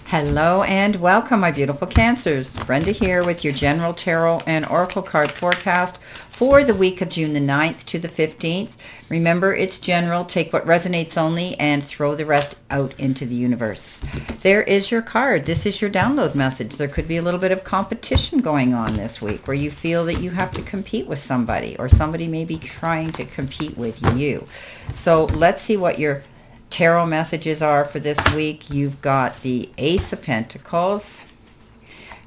Hello and welcome, my beautiful Cancers. Brenda here with your general tarot and oracle card forecast for the week of June the 9th to the 15th. Remember, it's general. Take what resonates only and throw the rest out into the universe. There is your card. This is your download message. There could be a little bit of competition going on this week where you feel that you have to compete with somebody, or somebody may be trying to compete with you. So let's see what your tarot messages are for this week. You've got the Ace of Pentacles.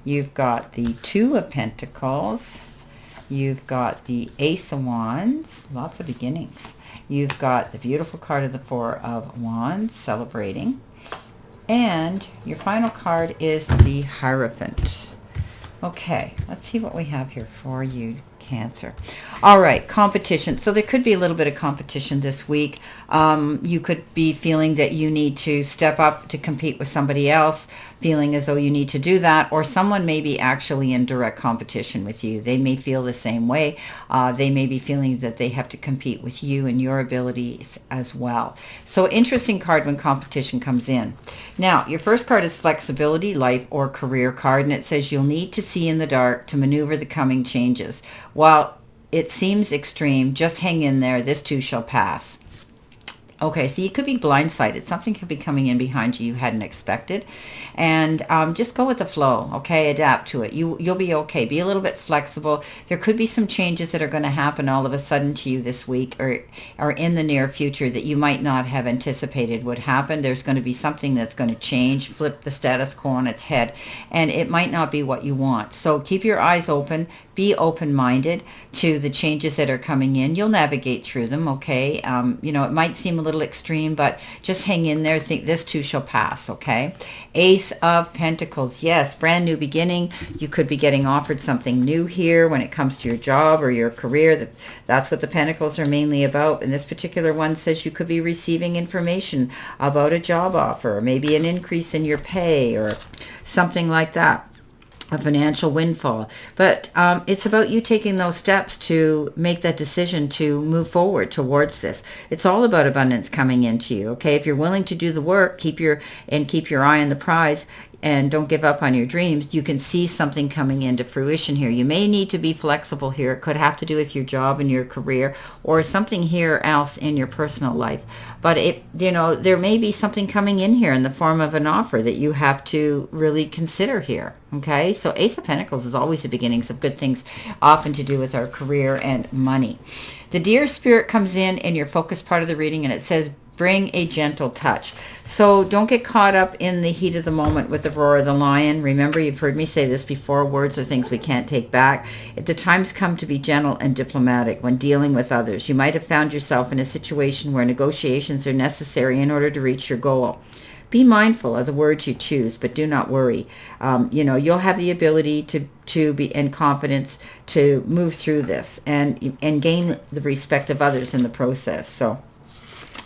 You've got the Two of Pentacles. You've got the Ace of Wands. Lots of beginnings. You've got the beautiful card of the Four of Wands, celebrating. And your final card is the Hierophant. Okay, let's see what we have here for you, Cancer. All right, competition. So there could be a little bit of competition this week. You could be feeling that you need to step up to compete with somebody else, feeling as though you need to do that, or someone may be actually in direct competition with you. They may feel the same way. They may be feeling that they have to compete with you and your abilities as well. So interesting card when competition comes in. Now, your first card is flexibility, life or career card, and it says you'll need to see in the dark to maneuver the coming changes. While it seems extreme, just hang in there. This too shall pass. Okay, so you could be blindsided. Something could be coming in behind you hadn't expected. And just go with the flow, okay? Adapt to it. You'll be okay. Be a little bit flexible. There could be some changes that are going to happen all of a sudden to you this week or in the near future that you might not have anticipated would happen. There's going to be something that's going to change, flip the status quo on its head, and it might not be what you want. So keep your eyes open. Be open-minded to the changes that are coming in. You'll navigate through them, okay? It might seem a little extreme, but just hang in there. Think this too shall pass, okay? Ace of Pentacles. Yes, brand new beginning. You could be getting offered something new here when it comes to your job or your career. That's what the Pentacles are mainly about. And this particular one says you could be receiving information about a job offer, or maybe an increase in your pay or something like that. A financial windfall. But it's about you taking those steps to make that decision to move forward towards this. It's all about abundance coming into you, okay? If you're willing to do the work, keep your eye on the prize, and don't give up on your dreams, you can see something coming into fruition here. You may need to be flexible here. It could have to do with your job and your career, or something here else in your personal life. But there may be something coming in here in the form of an offer that you have to really consider here. Okay, so Ace of Pentacles is always the beginnings of good things, often to do with our career and money. The Deer Spirit comes in your focus part of the reading, and it says, bring a gentle touch. So don't get caught up in the heat of the moment with the roar of the lion. Remember, you've heard me say this before, words are things we can't take back. The time's come to be gentle and diplomatic when dealing with others. You might have found yourself in a situation where negotiations are necessary in order to reach your goal. Be mindful of the words you choose, but do not worry. You'll have the ability to be in confidence to move through this and gain the respect of others in the process. So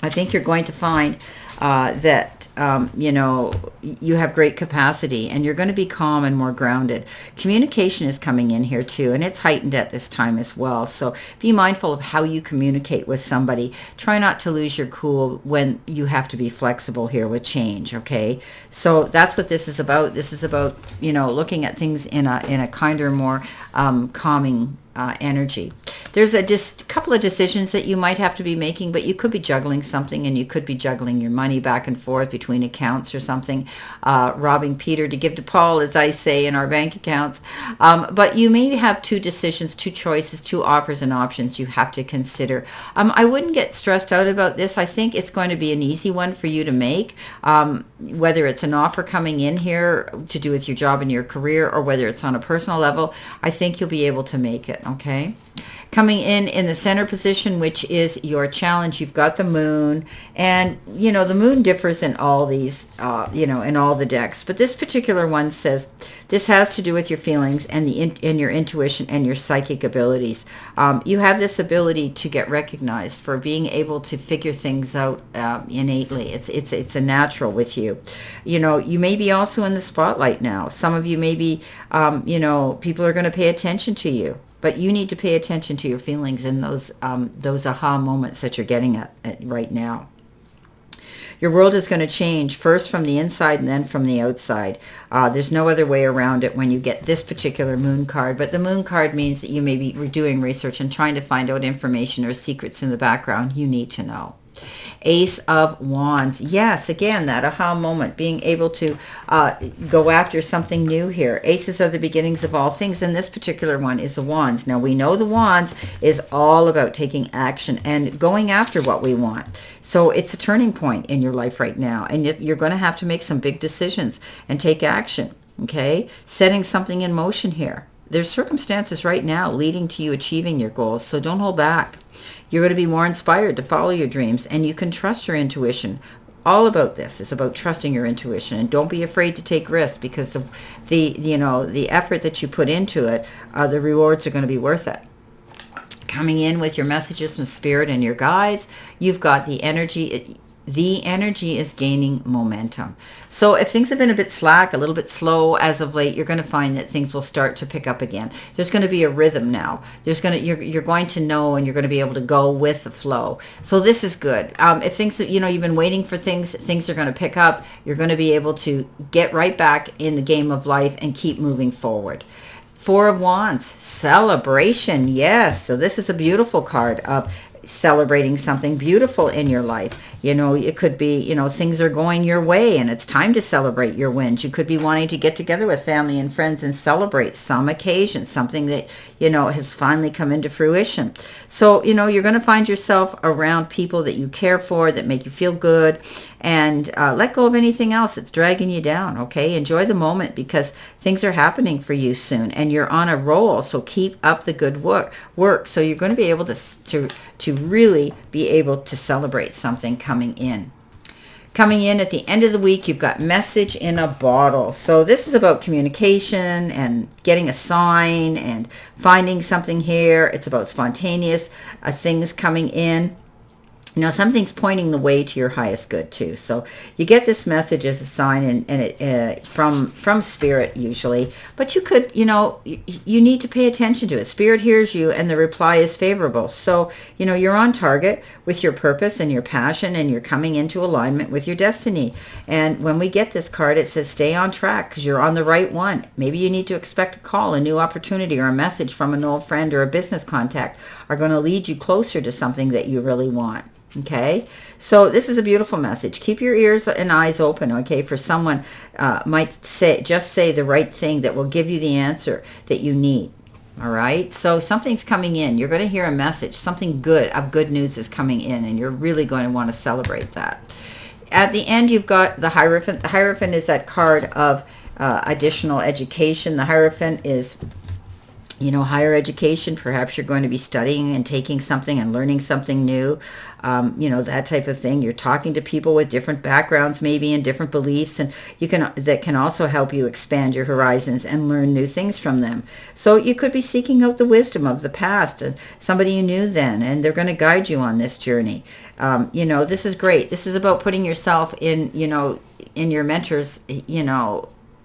I think you're going to find that you have great capacity, and you're going to be calm and more grounded. Communication is coming in here too, and it's heightened at this time as well. So be mindful of how you communicate with somebody. Try not to lose your cool when you have to be flexible here with change, okay? So that's what this is about. This is about, looking at things in a kinder, more calming energy. There's a couple of decisions that you might have to be making, but you could be juggling something, and you could be juggling your money back and forth between accounts or something, robbing Peter to give to Paul, as I say, in our bank accounts. But you may have two decisions, two choices, two offers and options you have to consider. I wouldn't get stressed out about this. I think it's going to be an easy one for you to make, whether it's an offer coming in here to do with your job and your career, or whether it's on a personal level. I think you'll be able to make it. Okay. Coming in the center position, which is your challenge, you've got the moon, and the moon differs in all these in all the decks, but this particular one says this has to do with your feelings and your intuition and your psychic abilities. You have this ability to get recognized for being able to figure things out innately. It's a natural with you. You may be also in the spotlight now. Some of you may be people are going to pay attention to you. But you need to pay attention to your feelings and those aha moments that you're getting at right now. Your world is going to change first from the inside and then from the outside. There's no other way around it when you get this particular moon card. But the moon card means that you may be doing research and trying to find out information or secrets in the background you need to know. Ace of Wands. Yes, again, that aha moment, being able to go after something new here. Aces are the beginnings of all things, and this particular one is the Wands. Now, we know the Wands is all about taking action and going after what we want. So it's a turning point in your life right now, and you're going to have to make some big decisions and take action, okay? Setting something in motion here. There's circumstances right now leading to you achieving your goals, so don't hold back. You're going to be more inspired to follow your dreams, and you can trust your intuition. All about this is about trusting your intuition, and don't be afraid to take risks, because the effort that you put into it, the rewards are going to be worth it. Coming in with your messages from Spirit and your guides, you've got the energy. The energy is gaining momentum. So if things have been a bit slack, a little bit slow as of late, you're going to find that things will start to pick up again. There's going to be a rhythm now. You're going to know, and you're going to be able to go with the flow. So this is good. If things, you've been waiting for things are going to pick up. You're going to be able to get right back in the game of life and keep moving forward. Four of Wands, celebration. Yes. So this is a beautiful card of celebrating something beautiful in your life. It could be, things are going your way and it's time to celebrate your wins. You could be wanting to get together with family and friends and celebrate some occasion, something that, has finally come into fruition. So, you're going to find yourself around people that you care for, that make you feel good, and let go of anything else that's dragging you down, okay? Enjoy the moment, because things are happening for you soon and you're on a roll. So keep up the good work. So you're going to be able to really be able to celebrate something coming in. Coming in at the end of the week, you've got message in a bottle. So this is about communication and getting a sign and finding something here. It's about spontaneous things coming in. Something's pointing the way to your highest good too. So you get this message as a sign, and it from Spirit usually. But you could, you need to pay attention to it. Spirit hears you, and the reply is favorable. So you're on target with your purpose and your passion, and you're coming into alignment with your destiny. And when we get this card, it says stay on track, because you're on the right one. Maybe you need to expect a call, a new opportunity, or a message from an old friend or a business contact are going to lead you closer to something that you really want. Okay, so this is a beautiful message. Keep your ears and eyes open, okay, for someone might say the right thing that will give you the answer that you need. All right, so something's coming in. You're going to hear a message. Something good news is coming in, and you're really going to want to celebrate that. At the end, you've got the Hierophant. The Hierophant is that card of additional education. The Hierophant is higher education. Perhaps you're going to be studying and taking something and learning something new, that type of thing. You're talking to people with different backgrounds, maybe, and different beliefs, and that can also help you expand your horizons and learn new things from them. So you could be seeking out the wisdom of the past and somebody you knew then, and they're going to guide you on this journey. This is great. This is about putting yourself in your mentor's,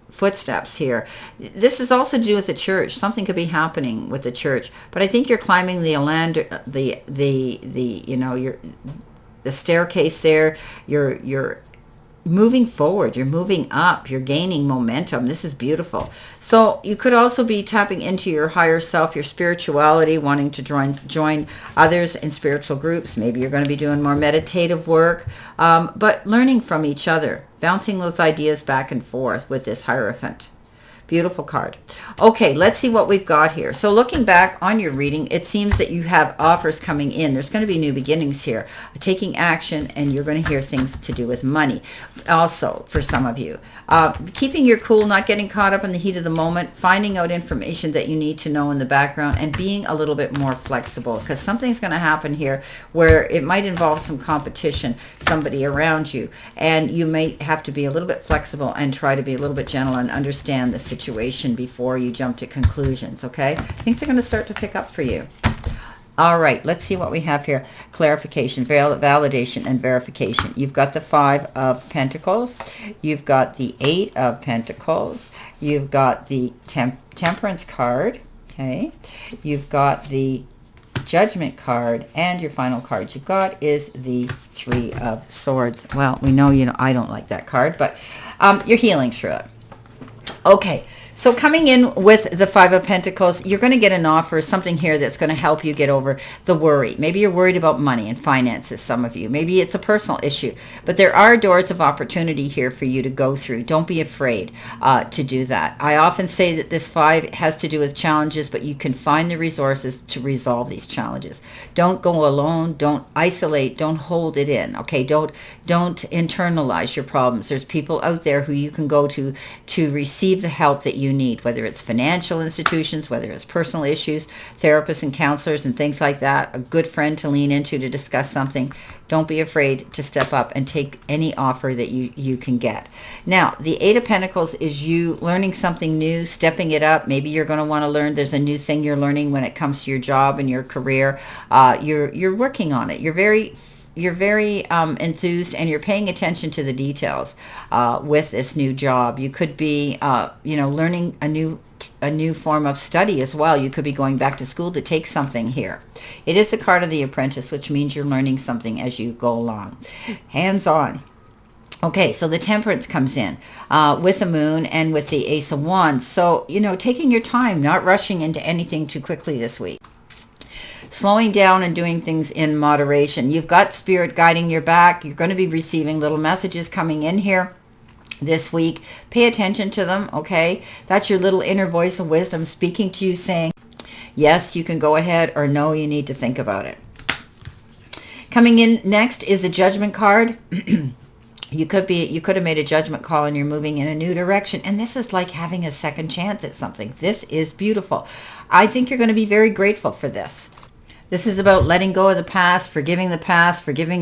footsteps here. This is also to do with the church. Something could be happening with the church, but I think you're climbing the staircase there. You're moving forward. You're moving up. You're gaining momentum. This is beautiful. So you could also be tapping into your higher self, your spirituality, wanting to join others in spiritual groups. Maybe you're going to be doing more meditative work, but learning from each other, bouncing those ideas back and forth with this Hierophant. Beautiful card. Okay, let's see what we've got here. So looking back on your reading, it seems that you have offers coming in. There's going to be new beginnings here, taking action, and you're going to hear things to do with money. Also, for some of you, keeping your cool, not getting caught up in the heat of the moment, finding out information that you need to know in the background, and being a little bit more flexible, because something's going to happen here where it might involve some competition, somebody around you, and you may have to be a little bit flexible and try to be a little bit gentle and understand the situation before you jump to conclusions, okay? Things are going to start to pick up for you. All right, let's see what we have here. Clarification, validation, and verification. You've got the 5 of Pentacles. You've got the 8 of Pentacles. You've got the Temperance card, okay? You've got the Judgment card, and your final card you've got is the Three of Swords. Well, we know, I don't like that card, but you're healing through it. Okay, so coming in with the Five of Pentacles, you're going to get an offer, something here that's going to help you get over the worry. Maybe you're worried about money and finances, some of you. Maybe it's a personal issue. But there are doors of opportunity here for you to go through. Don't be afraid to do that. I often say that this 5 has to do with challenges, but you can find the resources to resolve these challenges. Don't go alone. Don't isolate. Don't hold it in. Okay, don't internalize your problems. There's people out there who you can go to receive the help that you need, whether it's financial institutions, whether it's personal issues, therapists and counselors and things like that, a good friend to lean into to discuss something. Don't be afraid to step up and take any offer that you can get. Now, the Eight of Pentacles is you learning something new, stepping it up. Maybe you're going to want to learn, there's a new thing you're learning when it comes to your job and your career. You're working on it. You're very enthused, and you're paying attention to the details with this new job. You could be, learning a new form of study as well. You could be going back to school to take something here. It is a card of the Apprentice, which means you're learning something as you go along. Hands-on. Okay, so the Temperance comes in with the Moon and with the Ace of Wands. So, taking your time, not rushing into anything too quickly this week. Slowing down and doing things in moderation. You've got Spirit guiding your back. You're going to be receiving little messages coming in here this week. Pay attention to them, okay? That's your little inner voice of wisdom speaking to you, saying, yes, you can go ahead, or no, you need to think about it. Coming in next is a Judgment card. You could have made a judgment call and you're moving in a new direction. And this is like having a second chance at something. This is beautiful. I think you're going to be very grateful for this. This is about letting go of the past, forgiving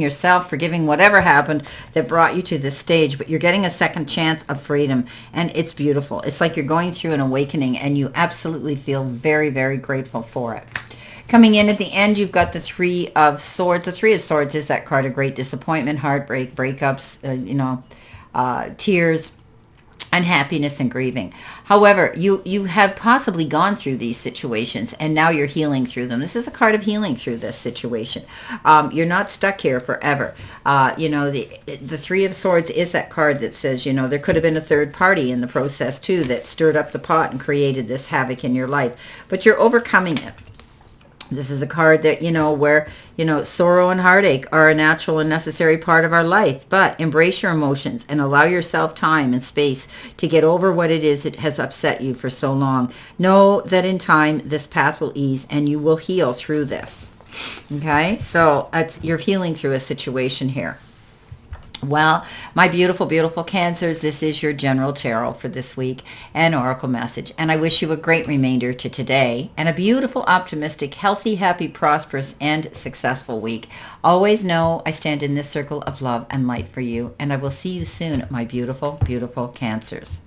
yourself, forgiving whatever happened that brought you to this stage. But you're getting a second chance of freedom, and it's beautiful. It's like you're going through an awakening, and you absolutely feel very, very grateful for it. Coming in at the end, you've got the Three of Swords. The Three of Swords is that card of great disappointment, heartbreak, breakups, tears, unhappiness, and grieving. However, you have possibly gone through these situations, and now you're healing through them. This is a card of healing through this situation. You're not stuck here forever. The Three of Swords is that card that says, there could have been a third party in the process too that stirred up the pot and created this havoc in your life, but you're overcoming it. This is a card that, where, sorrow and heartache are a natural and necessary part of our life. But embrace your emotions and allow yourself time and space to get over what it is that has upset you for so long. Know that in time, this path will ease and you will heal through this. Okay? So you're healing through a situation here. Well, my beautiful, beautiful Cancers, this is your general tarot for this week and oracle message. And I wish you a great remainder to today and a beautiful, optimistic, healthy, happy, prosperous, and successful week. Always know I stand in this circle of love and light for you. And I will see you soon, my beautiful, beautiful Cancers.